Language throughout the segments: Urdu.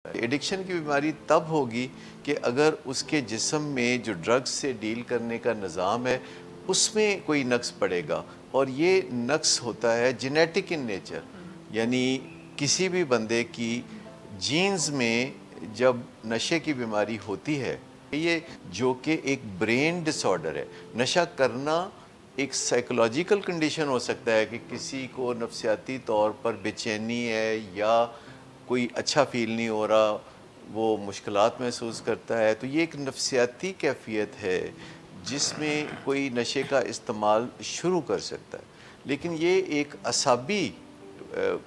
ایڈکشن کی بیماری تب ہوگی کہ اگر اس کے جسم میں جو ڈرگز سے ڈیل کرنے کا نظام ہے اس میں کوئی نقص پڑے گا، اور یہ نقص ہوتا ہے جینیٹک ان نیچر، یعنی کسی بھی بندے کی جینز میں جب نشے کی بیماری ہوتی ہے، یہ جو کہ ایک برین ڈس آرڈر ہے۔ نشہ کرنا ایک سائیکولوجیکل کنڈیشن ہو سکتا ہے کہ کسی کو نفسیاتی طور پر بے چینی ہے یا کوئی اچھا فیل نہیں ہو رہا، وہ مشکلات محسوس کرتا ہے، تو یہ ایک نفسیاتی کیفیت ہے جس میں کوئی نشے کا استعمال شروع کر سکتا ہے۔ لیکن یہ ایک اعصابی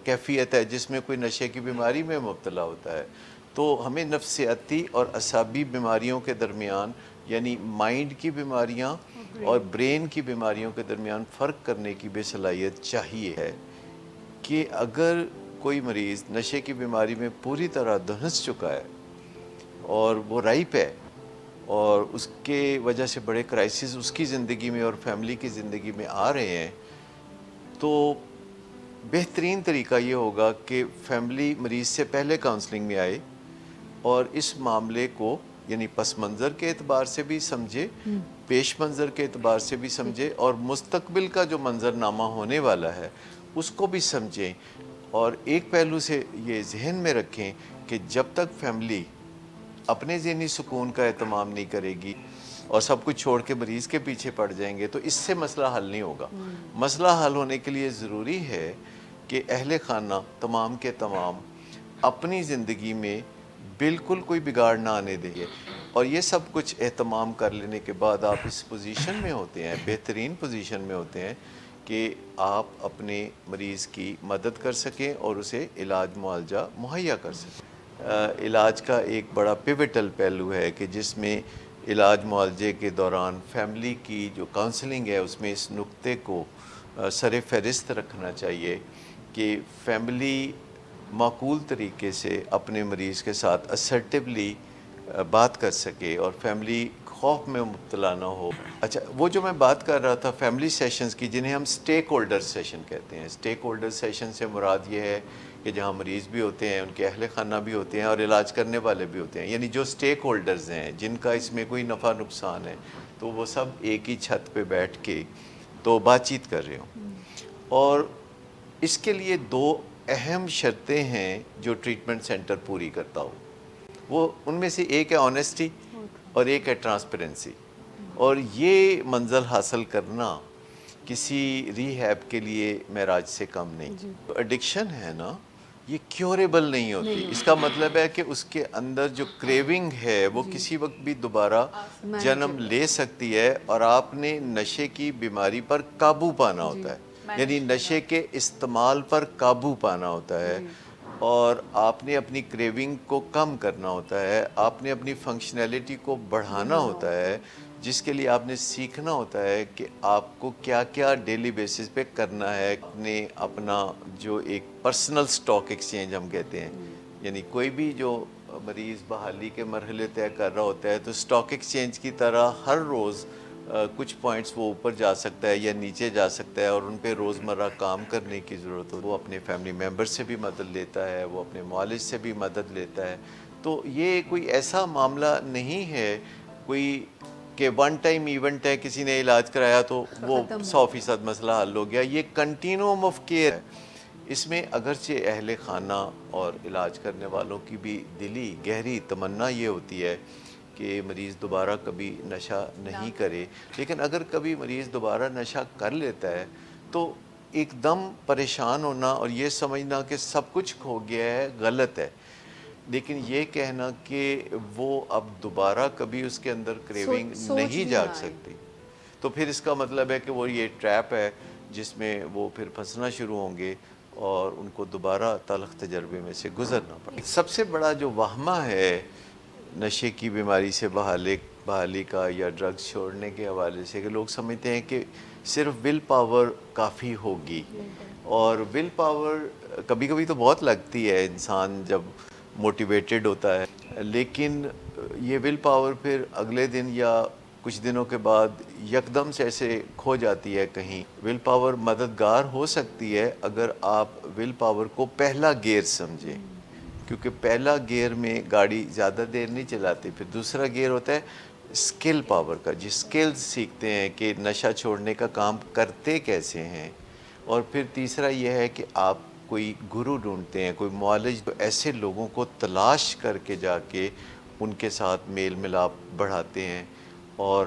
کیفیت ہے جس میں کوئی نشے کی بیماری میں مبتلا ہوتا ہے۔ تو ہمیں نفسیاتی اور اعصابی بیماریوں کے درمیان، یعنی مائنڈ کی بیماریاں اور برین کی بیماریوں کے درمیان فرق کرنے کی بھی صلاحیت چاہیے ہے کہ اگر کوئی مریض نشے کی بیماری میں پوری طرح دھنس چکا ہے اور وہ رائپ ہے اور اس کے وجہ سے بڑے کرائسس اس کی زندگی میں اور فیملی کی زندگی میں آ رہے ہیں، تو بہترین طریقہ یہ ہوگا کہ فیملی مریض سے پہلے کاؤنسلنگ میں آئے اور اس معاملے کو یعنی پس منظر کے اعتبار سے بھی سمجھے، پیش منظر کے اعتبار سے بھی سمجھے، اور مستقبل کا جو منظر نامہ ہونے والا ہے اس کو بھی سمجھیں۔ اور ایک پہلو سے یہ ذہن میں رکھیں کہ جب تک فیملی اپنے ذہنی سکون کا اہتمام نہیں کرے گی اور سب کچھ چھوڑ کے مریض کے پیچھے پڑ جائیں گے تو اس سے مسئلہ حل نہیں ہوگا۔ مسئلہ حل ہونے کے لیے ضروری ہے کہ اہل خانہ تمام کے تمام اپنی زندگی میں بالکل کوئی بگاڑ نہ آنے دیں، اور یہ سب کچھ اہتمام کر لینے کے بعد آپ اس پوزیشن میں ہوتے ہیں، بہترین پوزیشن میں ہوتے ہیں کہ آپ اپنے مریض کی مدد کر سکیں اور اسے علاج معالجہ مہیا کر سکیں۔ علاج کا ایک بڑا پیوٹل پہلو ہے کہ جس میں علاج معالجے کے دوران فیملی کی جو کاؤنسلنگ ہے اس میں اس نقطے کو سر فہرست رکھنا چاہیے کہ فیملی معقول طریقے سے اپنے مریض کے ساتھ اسرٹیولی بات کر سکے اور فیملی خوف میں مبتلا نہ ہو۔ اچھا، وہ جو میں بات کر رہا تھا فیملی سیشنز کی، جنہیں ہم سٹیک ہولڈر سیشن کہتے ہیں، سٹیک ہولڈر سیشن سے مراد یہ ہے کہ جہاں مریض بھی ہوتے ہیں، ان کے اہل خانہ بھی ہوتے ہیں اور علاج کرنے والے بھی ہوتے ہیں، یعنی جو سٹیک ہولڈرز ہیں جن کا اس میں کوئی نفع نقصان ہے، تو وہ سب ایک ہی چھت پہ بیٹھ کے تو بات چیت کر رہے ہوں۔ اور اس کے لیے دو اہم شرطیں ہیں جو ٹریٹمنٹ سینٹر پوری کرتا ہو، وہ ان میں سے ایک ہے آنیسٹی اور ایک ہے ٹرانسپیرنسی، اور یہ منزل حاصل کرنا کسی ری ہیب کے لیے معراج سے کم نہیں۔ ایڈکشن ہے نا، یہ کیوریبل نہیں ہوتی، اس کا مطلب ہے کہ اس کے اندر جو کریونگ ہے وہ کسی وقت بھی دوبارہ جنم لے سکتی ہے، اور آپ نے نشے کی بیماری پر قابو پانا ہوتا ہے، یعنی نشے کے استعمال پر قابو پانا ہوتا ہے، اور آپ نے اپنی کریونگ کو کم کرنا ہوتا ہے، آپ نے اپنی فنکشنلٹی کو بڑھانا ہوتا ہے، جس کے لیے آپ نے سیکھنا ہوتا ہے کہ آپ کو کیا کیا ڈیلی بیسس پہ کرنا ہے۔ اپنا جو ایک پرسنل سٹاک ایکسچینج ہم کہتے ہیں، یعنی کوئی بھی جو مریض بحالی کے مرحلے طے کر رہا ہوتا ہے تو سٹاک ایکسچینج کی طرح ہر روز کچھ پوائنٹس وہ اوپر جا سکتا ہے یا نیچے جا سکتا ہے، اور ان پہ روزمرہ کام کرنے کی ضرورت ہو۔ وہ اپنے فیملی ممبر سے بھی مدد لیتا ہے، وہ اپنے معالج سے بھی مدد لیتا ہے۔ تو یہ کوئی ایسا معاملہ نہیں ہے کوئی کہ ون ٹائم ایونٹ ہے، کسی نے علاج کرایا تو وہ 100% مسئلہ حل ہو گیا۔ یہ کنٹینیوم آف کیئر ہے، اس میں اگرچہ اہل خانہ اور علاج کرنے والوں کی بھی دلی گہری تمنا یہ ہوتی ہے کہ مریض دوبارہ کبھی نشہ نہیں کرے، لیکن اگر کبھی مریض دوبارہ نشہ کر لیتا ہے تو ایک دم پریشان ہونا اور یہ سمجھنا کہ سب کچھ کھو گیا ہے غلط ہے، لیکن یہ کہنا کہ وہ اب دوبارہ کبھی اس کے اندر کریونگ نہیں جاگ سکتی، تو پھر اس کا مطلب ہے کہ وہ یہ ٹریپ ہے جس میں وہ پھر پھنسنا شروع ہوں گے اور ان کو دوبارہ تلخ تجربے میں سے گزرنا پڑے۔ سب سے بڑا جو وہمہ ہے نشے کی بیماری سے بحالی کا یا ڈرگز چھوڑنے کے حوالے سے، کہ لوگ سمجھتے ہیں کہ صرف ول پاور کافی ہوگی، اور ول پاور کبھی کبھی تو بہت لگتی ہے انسان جب موٹیویٹڈ ہوتا ہے، لیکن یہ ول پاور پھر اگلے دن یا کچھ دنوں کے بعد یکدم سے ایسے کھو جاتی ہے کہیں۔ ول پاور مددگار ہو سکتی ہے اگر آپ ول پاور کو پہلا گیئر سمجھیں، کیونکہ پہلا گیئر میں گاڑی زیادہ دیر نہیں چلاتے، پھر دوسرا گیئر ہوتا ہے اسکل پاور کا، جس اسکلز سیکھتے ہیں کہ نشہ چھوڑنے کا کام کرتے کیسے ہیں، اور پھر تیسرا یہ ہے کہ آپ کوئی گرو ڈھونڈتے ہیں، کوئی معالج، ایسے لوگوں کو تلاش کر کے جا کے ان کے ساتھ میل ملاپ بڑھاتے ہیں، اور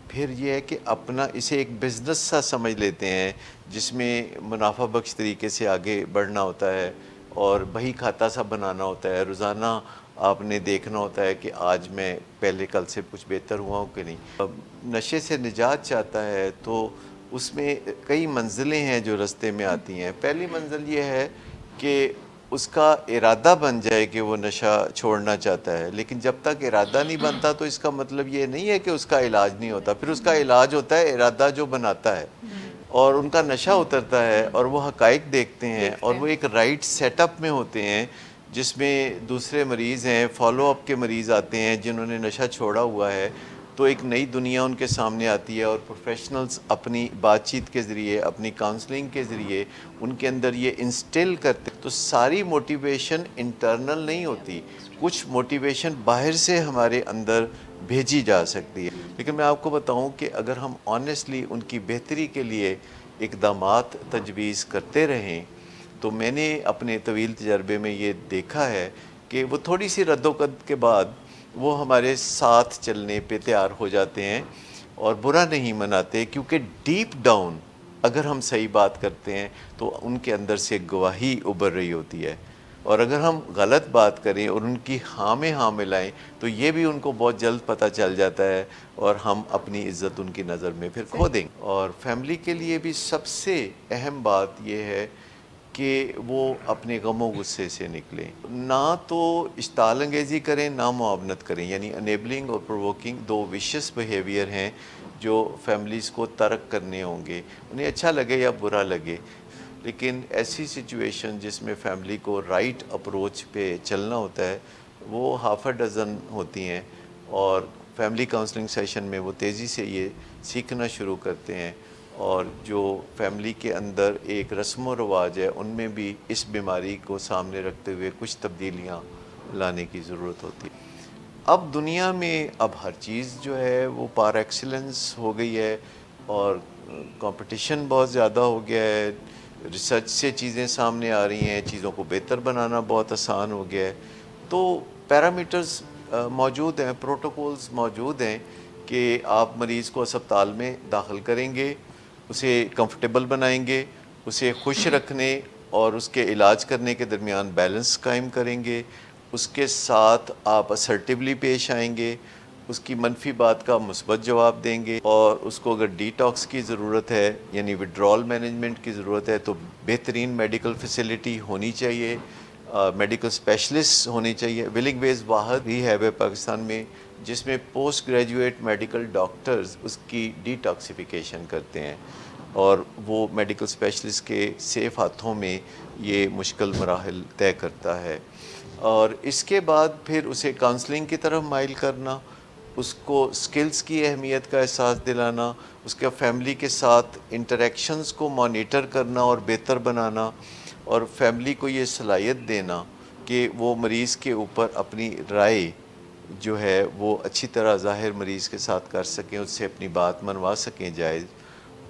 پھر یہ ہے کہ اپنا اسے ایک بزنس سا سمجھ لیتے ہیں جس میں منافع بخش طریقے سے آگے بڑھنا ہوتا ہے، اور بہی کھاتا سا بنانا ہوتا ہے، روزانہ آپ نے دیکھنا ہوتا ہے کہ آج میں پہلے کل سے کچھ بہتر ہوا ہوں کہ نہیں۔ اب نشے سے نجات چاہتا ہے تو اس میں کئی منزلیں ہیں جو رستے میں آتی ہیں۔ پہلی منزل یہ ہے کہ اس کا ارادہ بن جائے کہ وہ نشہ چھوڑنا چاہتا ہے، لیکن جب تک ارادہ نہیں بنتا تو اس کا مطلب یہ نہیں ہے کہ اس کا علاج نہیں ہوتا، پھر اس کا علاج ہوتا ہے ارادہ جو بناتا ہے، اور ان کا نشہ اترتا ہے اور وہ حقائق دیکھتے ہیں، اور وہ ایک رائٹ سیٹ اپ میں ہوتے ہیں جس میں دوسرے مریض ہیں، فالو اپ کے مریض آتے ہیں جنہوں نے نشہ چھوڑا ہوا ہے، تو ایک نئی دنیا ان کے سامنے آتی ہے، اور پروفیشنلز اپنی بات چیت کے ذریعے، اپنی کاؤنسلنگ کے ذریعے ان کے اندر یہ انسٹل کرتے۔ تو ساری موٹیویشن انٹرنل نہیں ہوتی، کچھ موٹیویشن باہر سے ہمارے اندر بھیجی جا سکتی ہے، لیکن میں آپ کو بتاؤں کہ اگر ہم آنیسٹلی ان کی بہتری کے لیے اقدامات تجویز کرتے رہیں، تو میں نے اپنے طویل تجربے میں یہ دیکھا ہے کہ وہ تھوڑی سی رد و قد کے بعد وہ ہمارے ساتھ چلنے پہ تیار ہو جاتے ہیں اور برا نہیں مناتے، کیونکہ ڈیپ ڈاؤن اگر ہم صحیح بات کرتے ہیں تو ان کے اندر سے گواہی ابھر رہی ہوتی ہے، اور اگر ہم غلط بات کریں اور ان کی ہاں میں ہاں ملائیں تو یہ بھی ان کو بہت جلد پتہ چل جاتا ہے، اور ہم اپنی عزت ان کی نظر میں پھر کھو دیں گے۔ اور فیملی کے لیے بھی سب سے اہم بات یہ ہے کہ وہ اپنے غم و غصے سے نکلیں، نہ تو اشتعال انگیزی کریں نہ معاونت کریں، یعنی انیبلنگ اور پرووکنگ دو ویشیس بیہیویئر ہیں جو فیملیز کو ترک کرنے ہوں گے، انہیں اچھا لگے یا برا لگے، لیکن ایسی سچویشن جس میں فیملی کو رائٹ اپروچ پہ چلنا ہوتا ہے وہ ہاف اے ڈزن ہوتی ہیں، اور فیملی کاؤنسلنگ سیشن میں وہ تیزی سے یہ سیکھنا شروع کرتے ہیں، اور جو فیملی کے اندر ایک رسم و رواج ہے ان میں بھی اس بیماری کو سامنے رکھتے ہوئے کچھ تبدیلیاں لانے کی ضرورت ہوتی ہے۔ اب دنیا میں اب ہر چیز جو ہے وہ پار ایکسیلنس ہو گئی ہے، اور کمپٹیشن بہت زیادہ ہو گیا ہے، ریسرچ سے چیزیں سامنے آ رہی ہیں، چیزوں کو بہتر بنانا بہت آسان ہو گیا ہے، تو پیرامیٹرز موجود ہیں، پروٹوکولز موجود ہیں کہ آپ مریض کو اسپتال میں داخل کریں گے، اسے کمفرٹیبل بنائیں گے، اسے خوش رکھنے اور اس کے علاج کرنے کے درمیان بیلنس قائم کریں گے، اس کے ساتھ آپ اسرٹیولی پیش آئیں گے، اس کی منفی بات کا مثبت جواب دیں گے، اور اس کو اگر ڈی ٹاکس کی ضرورت ہے یعنی وڈرال مینجمنٹ کی ضرورت ہے تو بہترین میڈیکل فیسلٹی ہونی چاہیے، میڈیکل اسپیشلسٹ ہونی چاہیے۔ ولنگ ویز واحد ہی ہے پاکستان میں جس میں پوسٹ گریجویٹ میڈیکل ڈاکٹرز اس کی ڈی ٹاکسیفیکیشن کرتے ہیں، اور وہ میڈیکل اسپیشلسٹ کے سیف ہاتھوں میں یہ مشکل مراحل طے کرتا ہے، اور اس کے بعد پھر اسے کاؤنسلنگ کی طرف مائل کرنا، اس کو سکلز کی اہمیت کا احساس دلانا، اس کے فیملی کے ساتھ انٹریکشنز کو مانیٹر کرنا اور بہتر بنانا، اور فیملی کو یہ صلاحیت دینا کہ وہ مریض کے اوپر اپنی رائے جو ہے وہ اچھی طرح ظاہر مریض کے ساتھ کر سکیں، اس سے اپنی بات منوا سکیں جائز،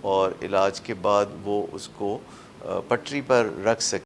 اور علاج کے بعد وہ اس کو پٹری پر رکھ سکیں۔